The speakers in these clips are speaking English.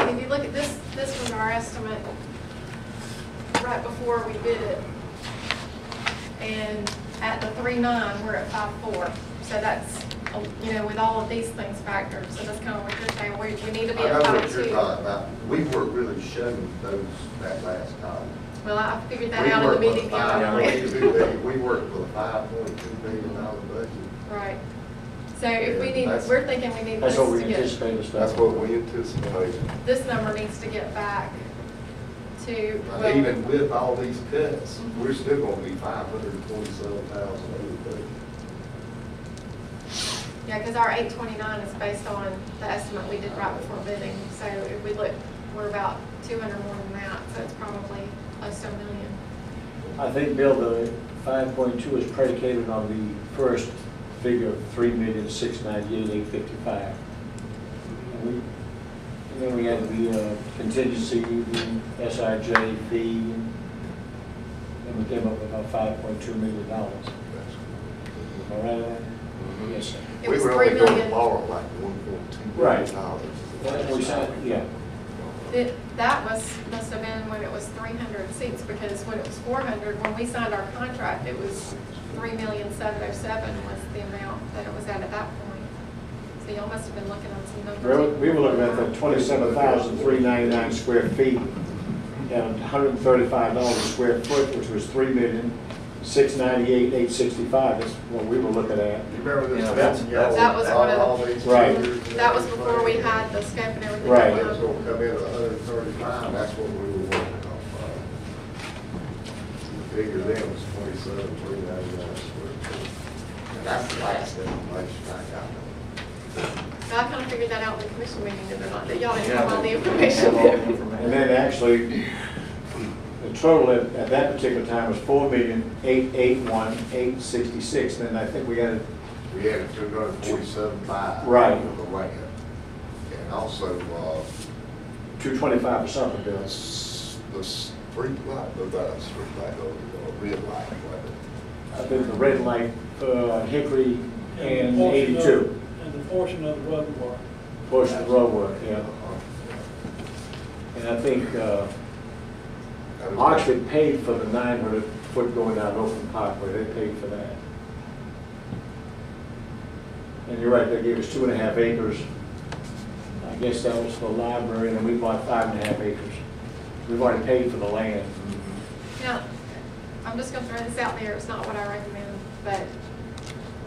mean, if you look at this, this was our estimate right before we bid it. And at the 3.9, we're at 5.4. So that's, you know, with all of these things factored. So that's kind of what you're saying. We need to be at 5.2. I know what you're talking about. We weren't really showing that last column. Well, I figured that out in the meeting. We worked with a $5.2 billion budget. Right. So if we need, That's- we're thinking we need That's this what we to get, anticipated. That's what we anticipated. this number needs to get back to, well, Even with all these cuts, we're still gonna be 527,000 over budget. yeah, because our 829 is based on the estimate we did right before bidding. So if we look, we're about 200 more than that. So it's probably close to $1 million. I think, Bill, the 5.2 is predicated on the first figure of $3,698,855. And then we had the contingency, the SIJ fee, and we came up with about $5.2 million. Am I right on that? Yes, sir. It was We were $3 only going to million. borrow like $1.2 Right. million. Well, we said, yeah. That must have been when it was 300 seats, because when it was 400, when we signed our contract, it was $3,707,000 was the amount that it was at that point. So y'all must have been looking at some numbers. We were looking at the 27,399 square feet and $135 a square foot, which was $3,698,865. That's what we were looking at. You remember this? That was one of the- Right. That was before we had the scope and everything. Right. It was going to come in at 135, that's what we were working on. The figure then was 27,399 square feet. And that's the last information I got. I kind of figured that out in the commission meeting, did I not? That y'all didn't have all the information there. And then actually, the total at that particular time was $4,881,866. And I think we got it. We had 247.5. Right. For the land. And also, 225 or something, Bill. the street light, the street light, or red light, whatever. I think the red light, Hickory and the portion 82. And the portion of the road work. Portion of the road work, yeah. And I think Oxford paid for the 900 foot going down Oakland Parkway. They paid for that. And you're right, they gave us 2.5 acres. I guess that was for the library, and then we bought 5.5 acres. We've already paid for the land. Now, I'm just going to throw this out there. It's not what I recommend, but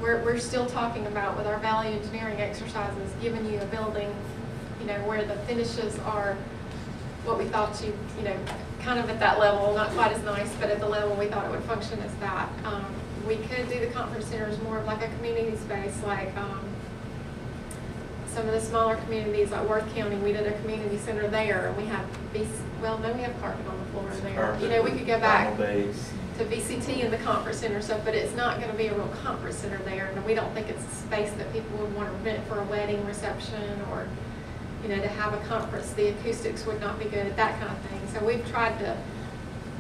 we're still talking about, with our value engineering exercises, giving you a building, you know, where the finishes are what we thought you know, kind of at that level, not quite as nice, but at the level we thought it would function as that. We could do the conference centers more of like a community space, like some of the smaller communities like Worth County. We did a community center there, and we had well, no, we have carpet on the floor there. You know, we could go back to VCT and the conference center stuff, but it's not going to be a real conference center there, and we don't think it's a space that people would want to rent for a wedding reception, or, you know, to have a conference. The acoustics would not be good, that kind of thing. So we've tried to,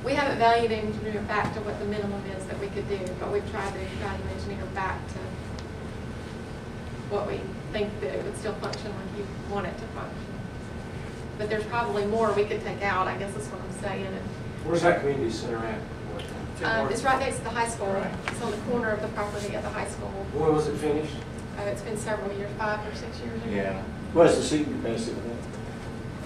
we haven't valued engineer back to what the minimum is that we could do, but we've tried to value engineer back to what we think that it would still function like you want it to function. But there's probably more we could take out, I guess that's what I'm saying. Where's that community center at? It's right next to the high school. Right. It's on the corner of the property at the high school. When was it finished? It's been several years, 5 or 6 years ago. Yeah. What's the seating capacity for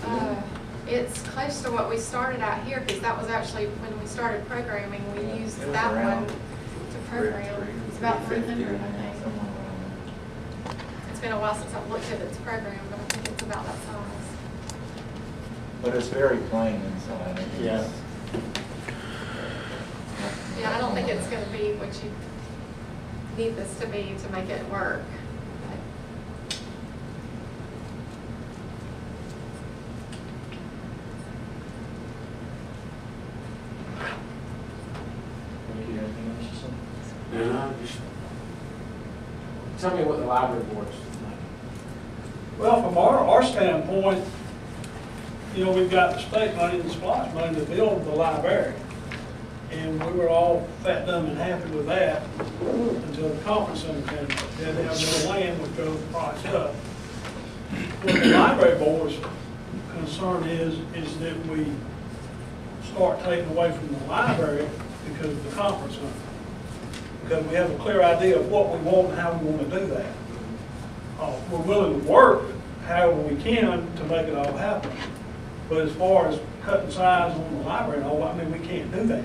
that? It's close to what we started out here, because that was actually when we started programming. We used It was that around one to program. It's about 300, I think. It's been a while since I've looked at its program, but I think it's about that size. But it's very plain inside. Yeah. Yeah, I don't think it's going to be what you need this to be to make it work. Tell me what the library board's like. Well, from our standpoint, you know, we've got the state money and the SPLOST money to build the library. And we were all fat, dumb, and happy with that until the conference center came up. They had to have more land, which drove the price up. What the library board's concern is that we start taking away from the library because of the conference center. Because we have a clear idea of what we want and how we want to do that. We're willing to work however we can to make it all happen. But as far as cutting size on the library, I mean, we can't do that.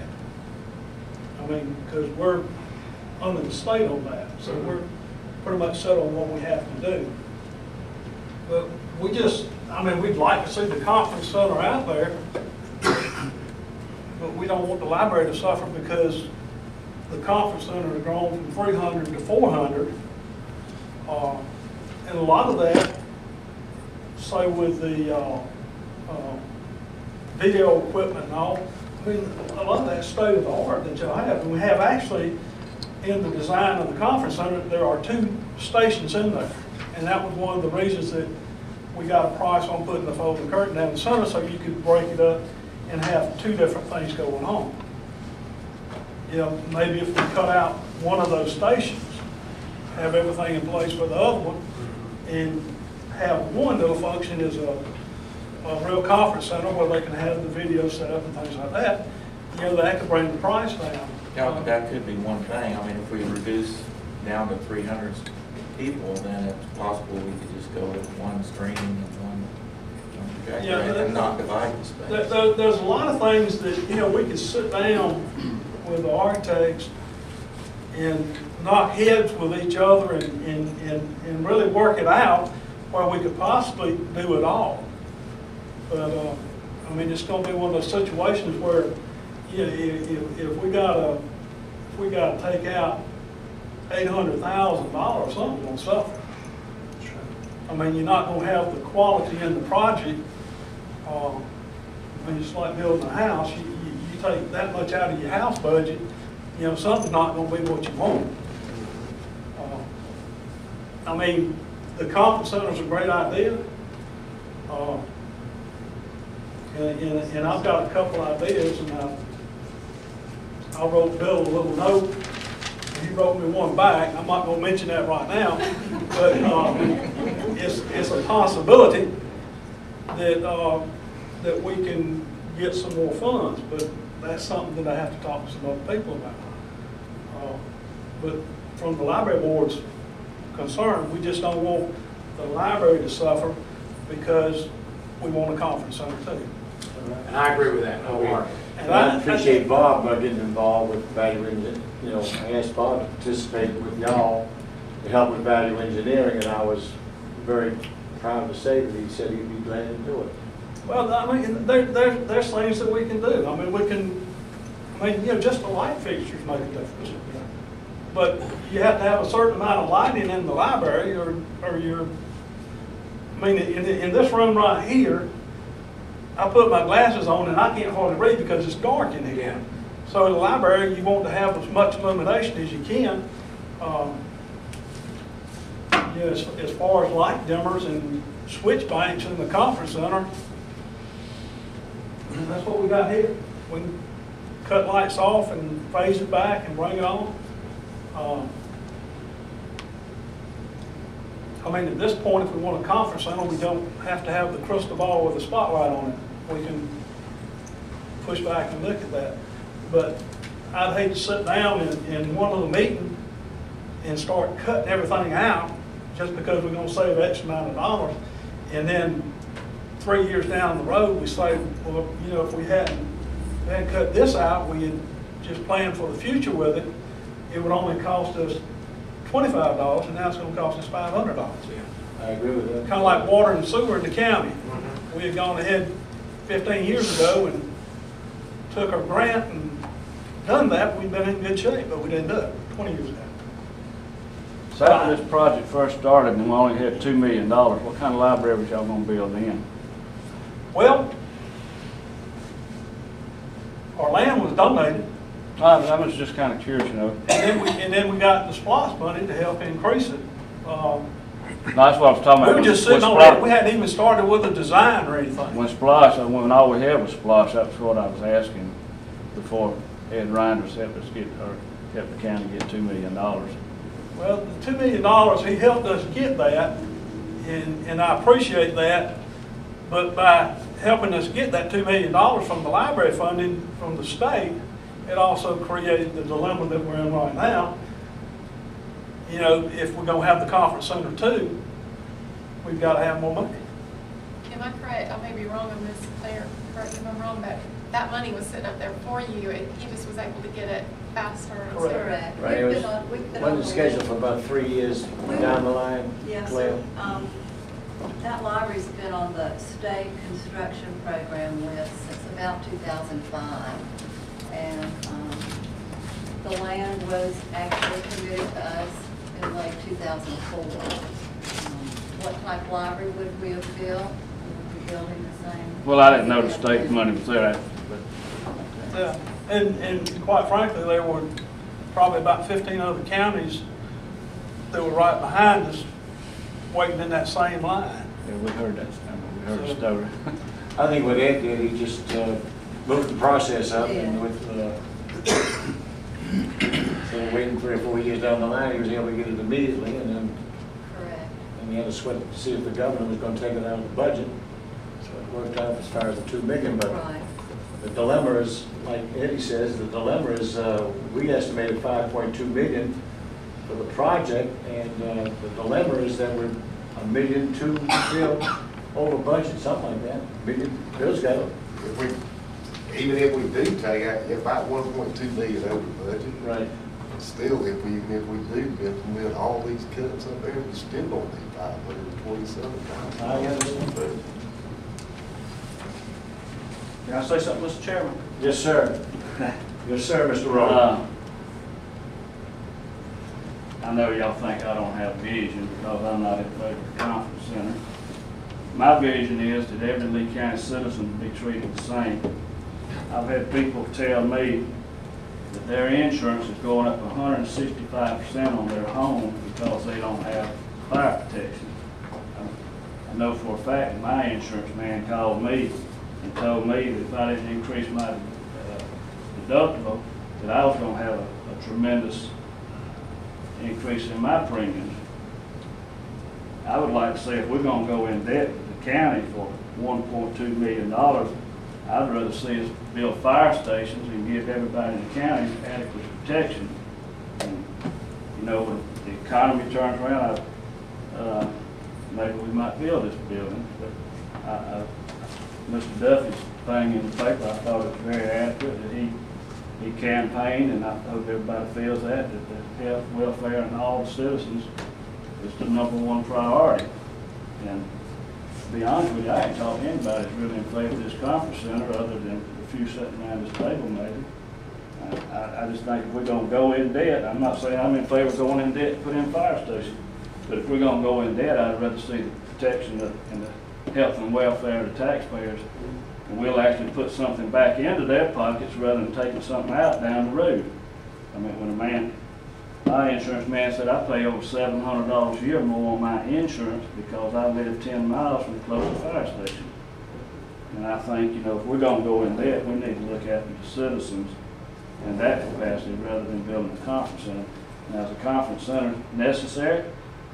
I mean, because we're under the state on that. So we're pretty much set on what we have to do. But we just, I mean, we'd like to see the conference center out there, but we don't want the library to suffer because the conference center has grown from 300 to 400. And a lot of that, say with the video equipment and all, I mean, a lot of that state of the art that y'all have. And we have actually, in the design of the conference center, there are 2 stations in there. And that was one of the reasons that we got a price on putting the folding curtain down the center so you could break it up and have 2 different things going on. You know, maybe if we cut out one of those stations, have everything in place for the other one, and have one that'll function as a real conference center where they can have the video set up and things like that, you know, that could bring the price down. Yeah, but that could be one thing. I mean, if we reduce down to 300 people, then it's possible we could just go with one stream and one projector and not divide the space. There's a lot of things that, you know, we could sit down with the architects and knock heads with each other and really work it out where we could possibly do it all. But, I mean, it's going to be one of those situations where, you know, if we got to take out $800,000, something's going to suffer. I mean, you're not going to have the quality in the project. I mean, it's like building a house. You take that much out of your house budget, you know, something's not going to be what you want. I mean, the conference center is a great idea. And I've got a couple ideas, and I wrote Bill a little note. He wrote me one back. I'm not going to mention that right now, but it's a possibility that that we can get some more funds. But that's something that I have to talk to some other people about. But from the library board's concern, we just don't want the library to suffer because we want a conference center too. And I agree with that wholeheartedly. And I appreciate Bob getting involved with value engineering. You know, I asked Bob to participate with y'all to help with value engineering, and I was very proud to say that he said he'd be glad to do it. Well, I mean, there's things that we can do. I mean, you know, just the light fixtures make a difference. But you have to have a certain amount of lighting in the library, or you're, I mean, in this room right here, I put my glasses on and I can't hardly read because it's dark in here. Yeah. So in the library, you want to have as much illumination as you can. You know, as far as light dimmers and switch banks in the conference center, and that's what we got here. We can cut lights off and phase it back and bring it on. I mean, at this point, if we want a conference center, we don't have to have the crystal ball with a spotlight on it. We can push back and look at that. But I'd hate to sit down in one of the meetings and start cutting everything out just because we're going to save X amount of dollars. And then 3 years down the road, we say, well, you know, if we hadn't cut this out, we had just planned for the future with it, it would only cost us $25, and now it's going to cost us $500. I agree with that. Kind of like water and sewer in the county. We had gone ahead 15 years ago and took our grant and done that. We'd been in good shape, but we didn't do it 20 years ago. So after this project first started and we only had $2 million, what kind of library was y'all going to build then? Well, our land was donated. I was just kind of curious, you know. And then we got the SPLOST money to help increase it. That's what I was talking about. We were just sitting on that. We hadn't even started with a design or anything. When Splash, when all we had was Splash, that's what I was asking before Ed Reinders helped us get, or helped the county get $2 million. Well, the $2 million, he helped us get that, and I appreciate that. But by helping us get that $2 million from the library funding from the state, it also created the dilemma that we're in right now. You know, if we're gonna have the conference center too, we've gotta have more money. Am I correct? I may be wrong on this, Claire, correct me if I'm wrong, but that money was sitting up there for you, and he just was able to get it faster and sooner. Correct. Right, it was, We've been wasn't scheduled for about 3 years down the line, Yes, Claire? that library's been on the state construction program list since about 2005. And the land was actually committed to us in late 2004. What type of library would we have built? Would we be building the same? Well, I didn't know the state money was there, but. Yeah, and quite frankly, there were probably about 15 other counties that were right behind us, waiting in that same line. Yeah, we heard that, we heard the story. I think what Ed did, he just moved the process up, and with, instead of waiting 3 or 4 years down the line, he was able to get it immediately, and then Correct. and he had to sweat to see if the governor was going to take it out of the budget. So it worked out as far as the $2 million, but Right. the dilemma is, like Eddie says, the dilemma is we estimated $5.2 million for the project, and the dilemma is that we're $1.2 million still over budget, something like that. Bill's got it. Even if we do take out, about 1.2 million over budget. Right. Still, if we do implement all these cuts up there, we still gonna need 527,000. I understand. Can I say something, Mr. Chairman? Yes, sir. Yes, sir, Mr. Rowe. I know y'all think I don't have vision because I'm not in favor of the conference center. My vision is that every Lee County citizen be treated the same. I've had people tell me that their insurance is going up 165% on their home because they don't have fire protection. I know for a fact that my insurance man called me and told me that if I didn't increase my deductible, that I was going to have a tremendous increase in my premiums. I would like to say if we're going to go in debt with the county for $1.2 million, I'd rather see us build fire stations and give everybody in the county adequate protection. And, you know, when the economy turns around, maybe we might build this building. But Mr. Duffy's thing in the paper, I thought it was very accurate that he campaigned, and I hope everybody feels that the health, welfare, and all the citizens is the #1 priority. And to be honest with you, I ain't talked to anybody that's really in favor of this conference center other than the few sitting around this table maybe. I just think if we're going to go in debt, I'm not saying I'm in favor of going in debt to put in fire stations, but if we're going to go in debt, I'd rather see the protection and the health and welfare of the taxpayers. And we'll actually put something back into their pockets rather than taking something out down the road. I mean, when my insurance man said I pay over $700 a year more on my insurance because I live 10 miles from the closest fire station. And I think, you know, if we're going to go in debt, we need to look after the citizens in that capacity rather than building a conference center. Now, is a conference center necessary?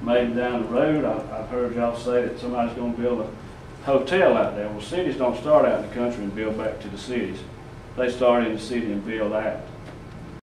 Maybe down the road. I've heard y'all say that somebody's going to build a hotel out there. Well, cities don't start out in the country and build back to the cities. They start in the city and build out.